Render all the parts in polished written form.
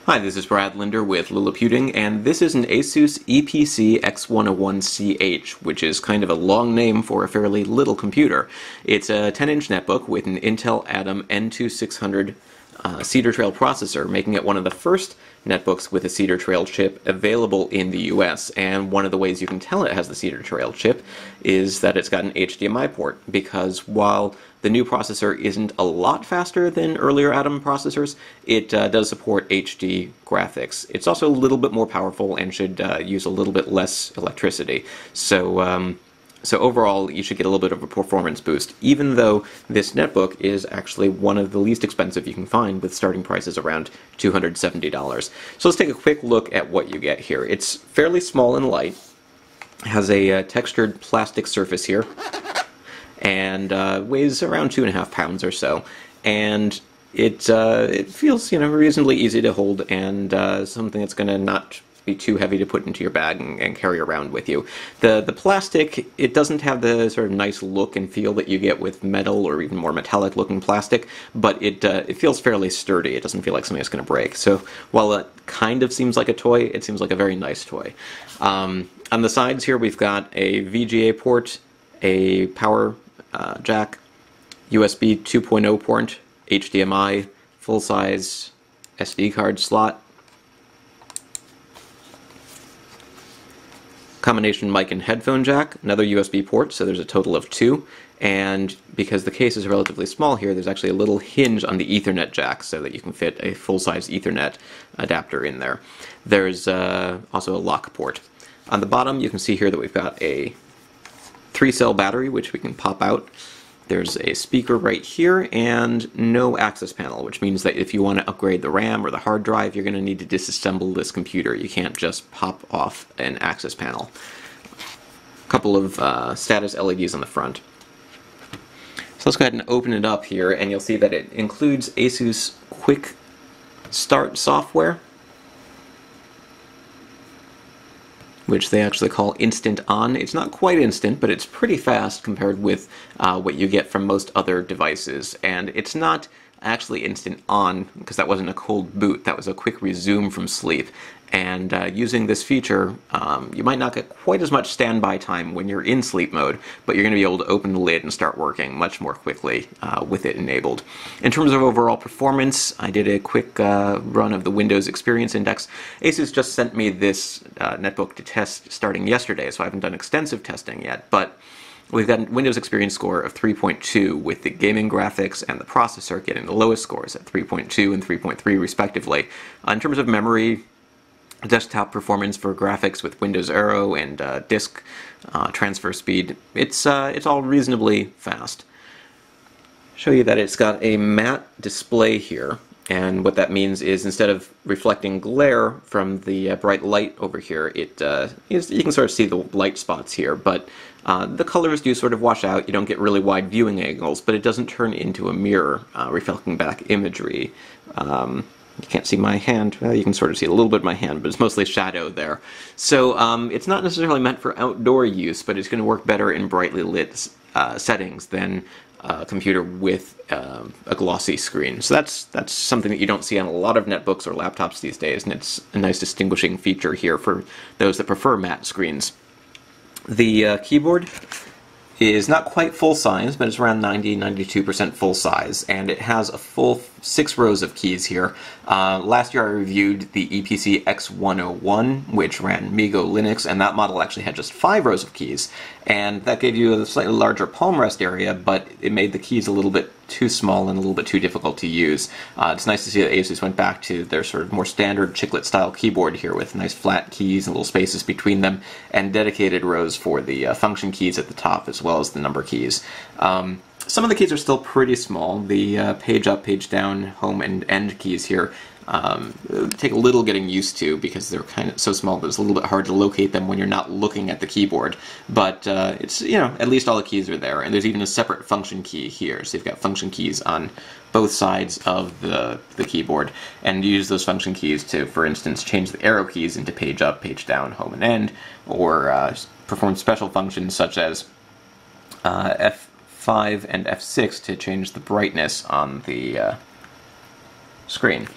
Hi, this is Brad Linder with Liliputing, and this is an Asus EPC X101CH, which is kind of a long name for a fairly little computer. It's a 10-inch netbook with an Intel Atom N2600 Cedar Trail processor, making it one of the first netbooks with a Cedar Trail chip available in the US. And one of the ways you can tell it has the Cedar Trail chip is that it's got an HDMI port, because while the new processor isn't a lot faster than earlier Atom processors, it does support HD graphics. It's also a little bit more powerful and should use a little bit less electricity. So overall, you should get a little bit of a performance boost, even though this netbook is actually one of the least expensive you can find, with starting prices around $270. So let's take a quick look at what you get here. It's fairly small and light, has a textured plastic surface here, and weighs around 2.5 pounds or so. And it feels, reasonably easy to hold, and something that's going to not be too heavy to put into your bag and carry around with you. The plastic, it doesn't have the sort of nice look and feel that you get with metal or even more metallic looking plastic, but it feels fairly sturdy. It doesn't feel like something that's going to break. So while it kind of seems like a toy, it seems like a very nice toy. On the sides here we've got a VGA port, a power jack, USB 2.0 port, HDMI, full-size SD card slot, combination mic and headphone jack, another USB port, so there's a total of 2, and because the case is relatively small here, there's actually a little hinge on the Ethernet jack so that you can fit a full-size Ethernet adapter in there. There's also a lock port. On the bottom you can see here that we've got a 3-cell battery which we can pop out. There's a speaker right here and no access panel, which means that if you want to upgrade the RAM or the hard drive, you're going to need to disassemble this computer. You can't just pop off an access panel. A couple of status LEDs on the front. So let's go ahead and open it up here, and you'll see that it includes Asus Quick Start software, which they actually call Instant On. It's not quite instant, but it's pretty fast compared with what you get from most other devices. And it's not actually Instant On, because that wasn't a cold boot, that was a quick resume from sleep. And using this feature, you might not get quite as much standby time when you're in sleep mode, but you're going to be able to open the lid and start working much more quickly with it enabled. In terms of overall performance, I did a quick run of the Windows Experience Index. Asus just sent me this netbook to test starting yesterday, so I haven't done extensive testing yet, but we've got a Windows Experience score of 3.2, with the gaming graphics and the processor getting the lowest scores at 3.2 and 3.3 respectively. In terms of memory, desktop performance for graphics with Windows Aero and disk transfer speed, it's all reasonably fast. Show you that it's got a matte display here, and what that means is instead of reflecting glare from the bright light over here, you can sort of see the light spots here, but the colors do sort of wash out. You don't get really wide viewing angles, but it doesn't turn into a mirror reflecting back imagery. You can't see my hand. Well, you can sort of see a little bit of my hand, but it's mostly shadow there. So it's not necessarily meant for outdoor use, but it's going to work better in brightly lit settings than a computer with a glossy screen. So that's something that you don't see on a lot of netbooks or laptops these days, and it's a nice distinguishing feature here for those that prefer matte screens. The keyboard is not quite full size, but it's around 90-92% full size, and it has a full 6 rows of keys here. Last year I reviewed the EPC X101, which ran MeeGo Linux, and that model actually had just 5 rows of keys, and that gave you a slightly larger palm rest area, but it made the keys a little bit too small and a little bit too difficult to use. It's nice to see that Asus went back to their sort of more standard chiclet style keyboard here, with nice flat keys and little spaces between them, and dedicated rows for the function keys at the top as well as the number keys. Some of the keys are still pretty small. The page up, page down, home, and end keys here take a little getting used to, because they're kind of so small that it's a little bit hard to locate them when you're not looking at the keyboard. But it's, at least all the keys are there, and there's even a separate function key here. So you've got function keys on both sides of the keyboard, and you use those function keys to, for instance, change the arrow keys into page up, page down, home, and end, or perform special functions such as F5 and F6 to change the brightness on the screen.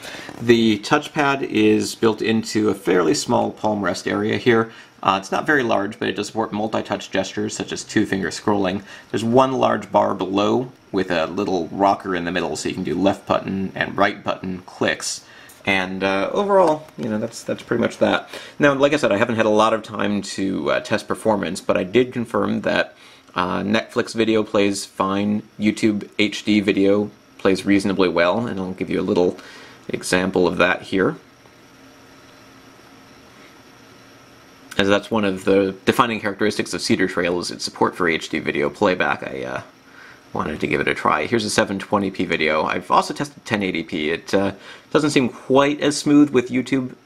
The touchpad is built into a fairly small palm rest area here. It's not very large, but it does support multi-touch gestures such as two-finger scrolling. There's one large bar below with a little rocker in the middle, so you can do left button and right button clicks. And overall, you know, that's pretty much that. Now, like I said, I haven't had a lot of time to test performance, but I did confirm that Netflix video plays fine, YouTube HD video plays reasonably well, and I'll give you a little example of that here. As that's one of the defining characteristics of Cedar Trail is its support for HD video playback. I wanted to give it a try. Here's a 720p video. I've also tested 1080p. It doesn't seem quite as smooth with YouTube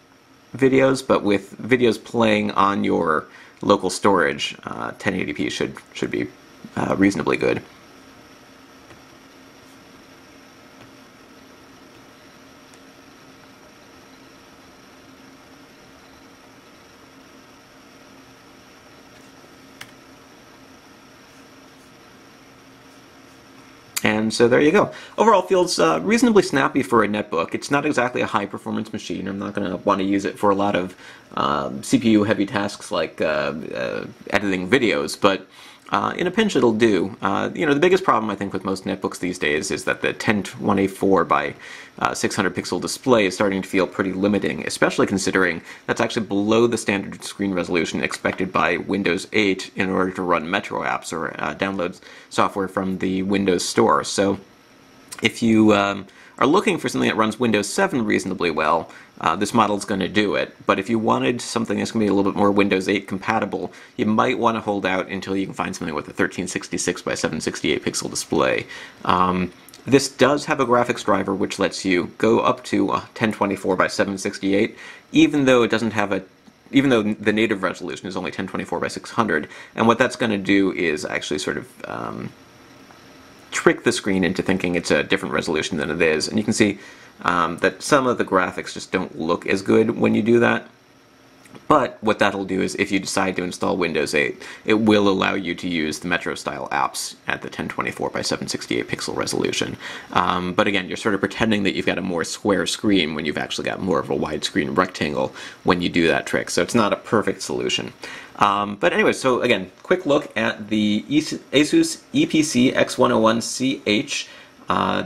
videos, but with videos playing on your local storage, 1080p should be reasonably good. And so there you go. Overall, feels reasonably snappy for a netbook. It's not exactly a high-performance machine. I'm not going to want to use it for a lot of CPU-heavy tasks like editing videos, but in a pinch it'll do. You know, the biggest problem I think with most netbooks these days is that the 1024 by 600 pixel display is starting to feel pretty limiting, especially considering that's actually below the standard screen resolution expected by Windows 8 in order to run Metro apps or download software from the Windows Store. So if you are looking for something that runs Windows 7 reasonably well, this model is going to do it. But if you wanted something that's going to be a little bit more Windows 8 compatible, you might want to hold out until you can find something with a 1366 by 768 pixel display. This does have a graphics driver which lets you go up to 1024 by 768, even though it doesn't have even though the native resolution is only 1024 by 600. And what that's going to do is actually sort of trick the screen into thinking it's a different resolution than it is. And you can see that some of the graphics just don't look as good when you do that. But what that'll do is if you decide to install Windows 8, it will allow you to use the Metro-style apps at the 1024 by 768 pixel resolution. But again, you're sort of pretending that you've got a more square screen when you've actually got more of a widescreen rectangle when you do that trick. So it's not a perfect solution. But anyway, so again, quick look at the Asus EPC X101CH.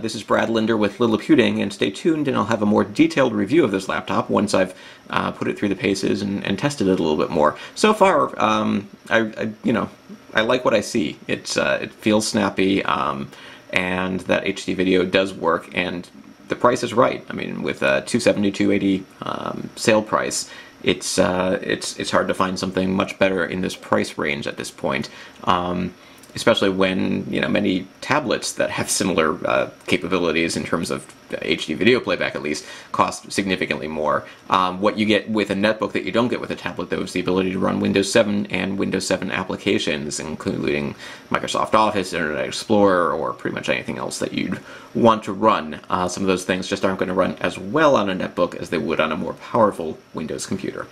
This is Brad Linder with Liliputing, and stay tuned and I'll have a more detailed review of this laptop once I've put it through the paces and tested it a little bit more. So far, you know, I like what I see. It feels snappy, and that HD video does work, and the price is right. I mean, with a $270, $280 sale price, it's hard to find something much better in this price range at this point. Especially when, you know, many tablets that have similar capabilities in terms of HD video playback, at least, cost significantly more. What you get with a netbook that you don't get with a tablet, though, is the ability to run Windows 7 and Windows 7 applications, including Microsoft Office, Internet Explorer, or pretty much anything else that you'd want to run. Some of those things just aren't going to run as well on a netbook as they would on a more powerful Windows computer.